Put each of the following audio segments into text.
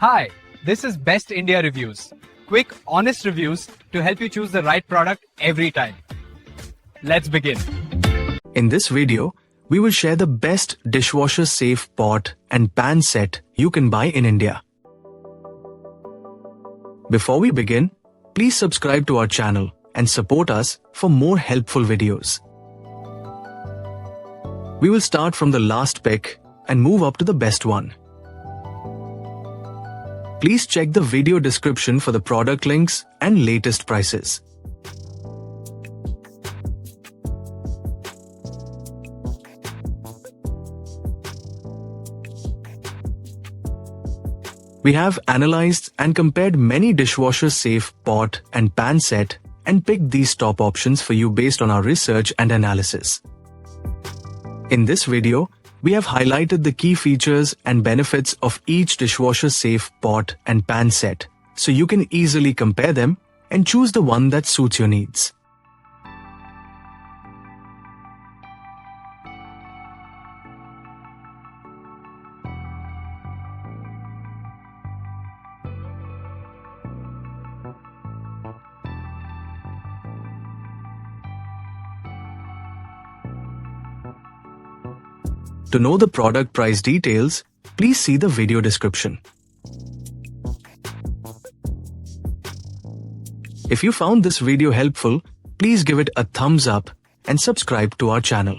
Hi, this is Best India Reviews. Quick, honest reviews to help you choose the right product every time. Let's begin. In this video, we will share the best dishwasher safe pot and pan set you can buy in India. Before we begin, please subscribe to our channel and support us for more helpful videos. We will start from the last pick and move up to the best one. Please check the video description for the product links and latest prices. We have analyzed and compared many dishwasher safe pot and pan set and picked these top options for you based on our research and analysis. In this video, we have highlighted the key features and benefits of each dishwasher safe pot and pan set, so you can easily compare them and choose the one that suits your needs. To know the product price details, please see the video description. If you found this video helpful, please give it a thumbs up and subscribe to our channel.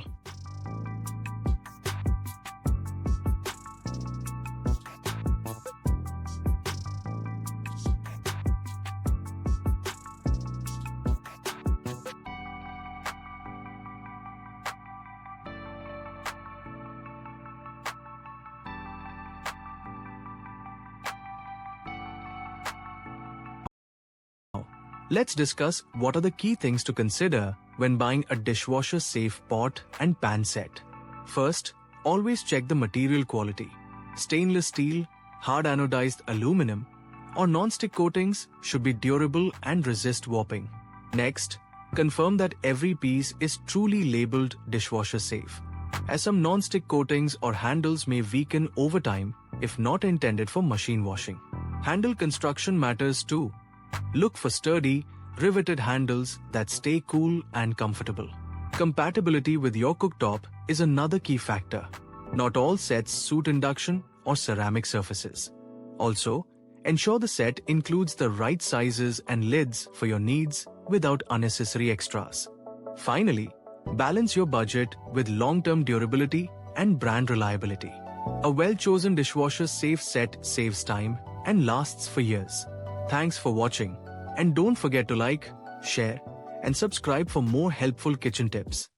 Let's discuss what are the key things to consider when buying a dishwasher safe pot and pan set. First, always check the material quality. Stainless steel, hard anodized aluminum, or non-stick coatings should be durable and resist warping. Next, confirm that every piece is truly labeled dishwasher safe, as some non-stick coatings or handles may weaken over time if not intended for machine washing. Handle construction matters too. Look for sturdy, riveted handles that stay cool and comfortable. Compatibility with your cooktop is another key factor. Not all sets suit induction or ceramic surfaces. Also, ensure the set includes the right sizes and lids for your needs without unnecessary extras. Finally, balance your budget with long-term durability and brand reliability. A well-chosen dishwasher safe set saves time and lasts for years. Thanks for watching, and don't forget to like, share, and subscribe for more helpful kitchen tips.